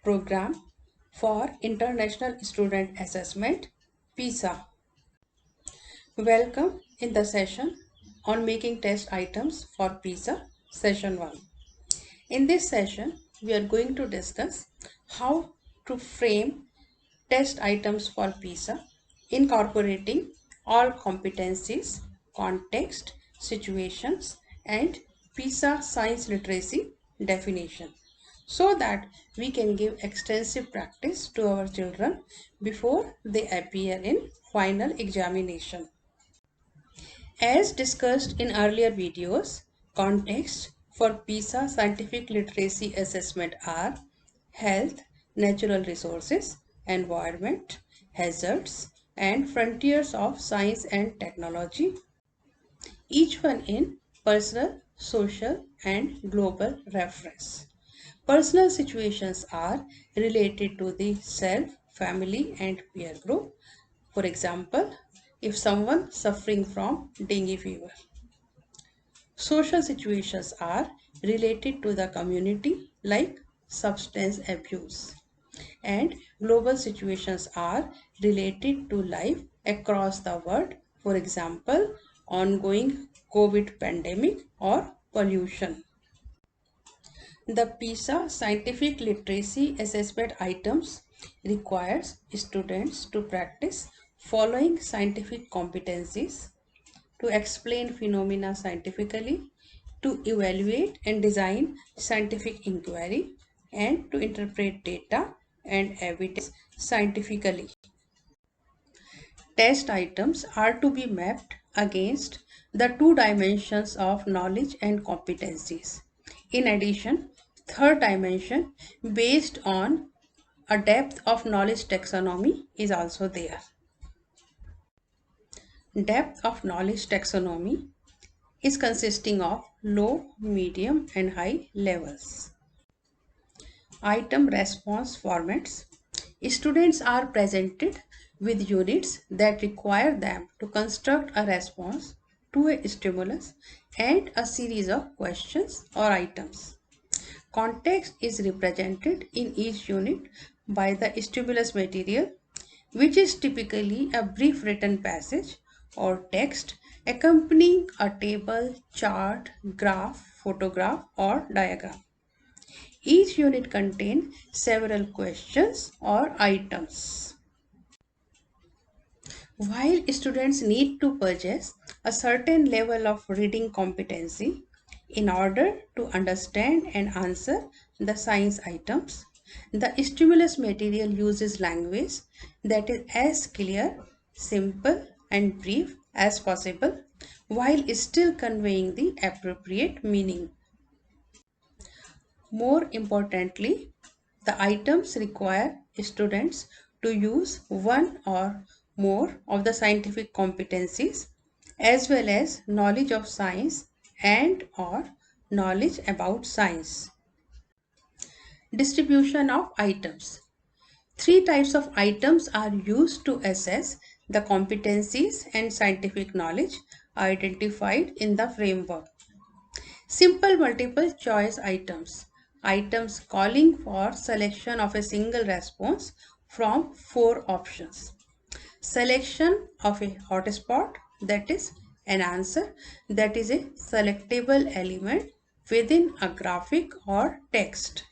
program for International Student Assessment PISA. Welcome in the session on making test items for PISA session 1. In this session, we are going to discuss how to frame test items for PISA, incorporating all competencies, context, situations, and PISA science literacy definition so that we can give extensive practice to our children before they appear in final examination. As discussed in earlier videos, contexts for PISA scientific literacy assessment are health, natural resources, environment, hazards, and frontiers of science and technology, each one in personal, social, and global reference. Personal situations are related to the self, family, and peer group. For example, if someone suffering from dengue fever. Social situations are related to the community like substance abuse. And global situations are related to life across the world. For example, ongoing COVID pandemic or pollution. The PISA scientific literacy assessment items requires students to practice following scientific competencies: to explain phenomena scientifically, to evaluate and design scientific inquiry, and to interpret data and evidence scientifically. Test items are to be mapped against the two dimensions of knowledge and competencies. In addition, third dimension based on a depth of knowledge taxonomy is also there. Depth of knowledge taxonomy is consisting of low, medium and high levels. Item response formats. Students are presented with units that require them to construct a response to a stimulus and a series of questions or items. Context is represented in each unit by the stimulus material, which is typically a brief written passage or text accompanying a table, chart, graph, photograph, or diagram. Each unit contains several questions or items. While students need to possess a certain level of reading competency in order to understand and answer the science items, the stimulus material uses language that is as clear, simple, and brief as possible while still conveying the appropriate meaning. More importantly, the items require students to use one or more of the scientific competencies as well as knowledge of science and or knowledge about science. Distribution of items. Three types of items are used to assess the competencies and scientific knowledge identified in the framework. Simple multiple choice items. Items calling for selection of a single response from four options. Selection of a hotspot, that is an answer that is a selectable element within a graphic or text.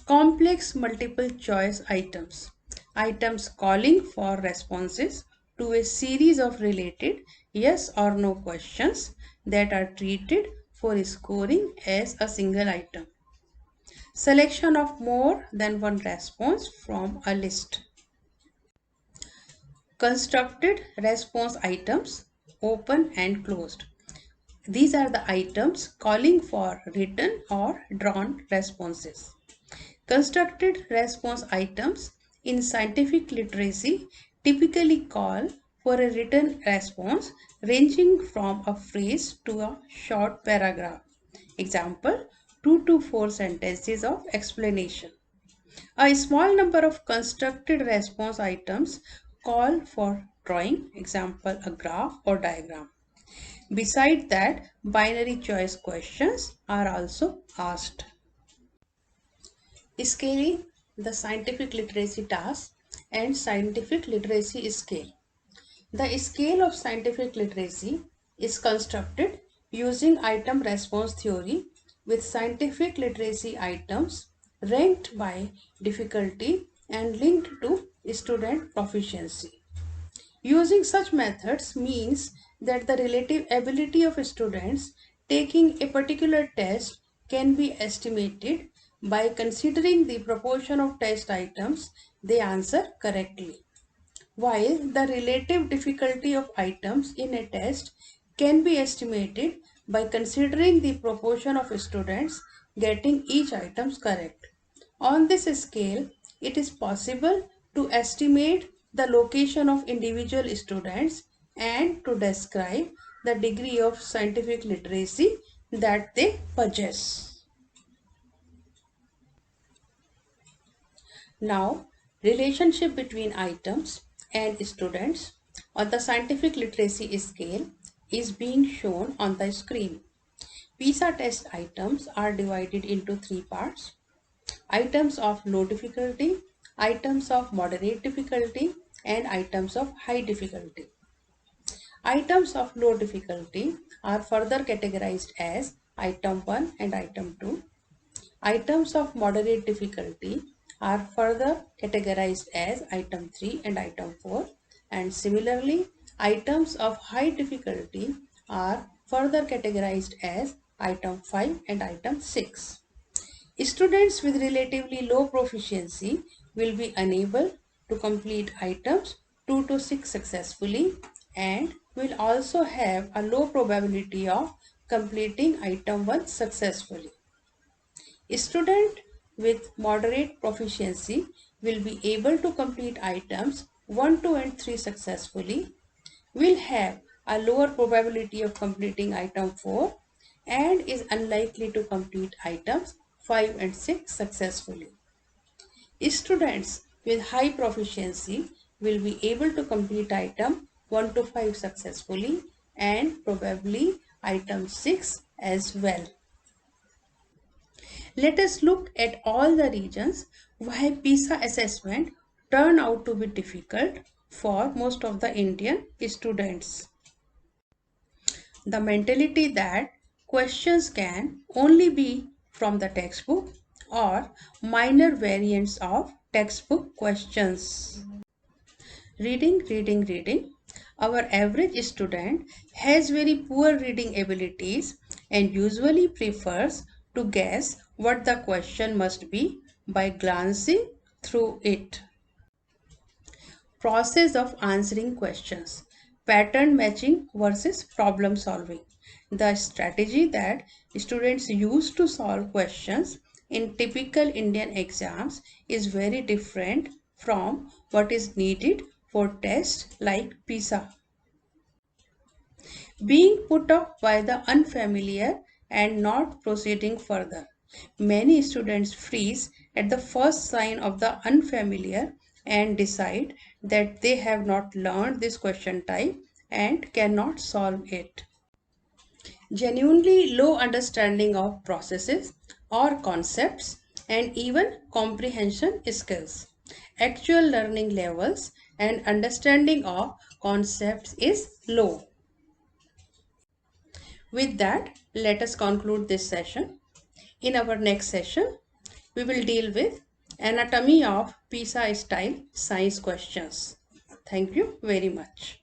Complex multiple choice items. Items calling for responses to a series of related yes or no questions that are treated for scoring as a single item. Selection of more than one response from a list. Constructed response items, open and closed. These are the items calling for written or drawn responses. Constructed response items in scientific literacy typically call for a written response ranging from a phrase to a short paragraph. Example, 2 to 4 sentences of explanation. A small number of constructed response items call for drawing, example, a graph or diagram. Besides that, binary choice questions are also asked. Scaling the scientific literacy task and scientific literacy scale. The scale of scientific literacy is constructed using item response theory with scientific literacy items ranked by difficulty and linked to student proficiency. Using such methods means that the relative ability of students taking a particular test can be estimated by considering the proportion of test items they answer correctly, while the relative difficulty of items in a test can be estimated by considering the proportion of students getting each items correct. On this scale, it is possible to estimate the location of individual students and to describe the degree of scientific literacy that they possess. Now, relationship between items and students on the scientific literacy scale is being shown on the screen. PISA test items are divided into three parts: items of low difficulty, items of moderate difficulty, and items of high difficulty. Items of low difficulty are further categorized as item 1 and item 2. Items of moderate difficulty are further categorized as item 3 and item 4, and similarly items of high difficulty are further categorized as item 5 and item 6. Students with relatively low proficiency will be unable to complete items 2 to 6 successfully and will also have a low probability of completing item 1 successfully. A student with moderate proficiency will be able to complete items 1, 2 and 3 successfully, will have a lower probability of completing item 4 and is unlikely to complete items 5 and 6 successfully. Students with high proficiency will be able to complete item 1 to 5 successfully and probably item 6 as well. Let us look at all the reasons why PISA assessment turn out to be difficult for most of the Indian students. The mentality that questions can only be from the textbook or minor variants of textbook questions. Reading. Our average student has very poor reading abilities and usually prefers to guess what the question must be by glancing through it. Process of answering questions: pattern matching versus problem solving. The strategy that students use to solve questions in typical Indian exams is very different from what is needed for tests like PISA. Being put off by the unfamiliar and not proceeding further. Many students freeze at the first sign of the unfamiliar and decide that they have not learned this question type and cannot solve it. Genuinely low understanding of processes or concepts and even comprehension skills. Actual learning levels and understanding of concepts is low. With that, let us conclude this session. In our next session, we will deal with anatomy of PISA style science questions. Thank you very much.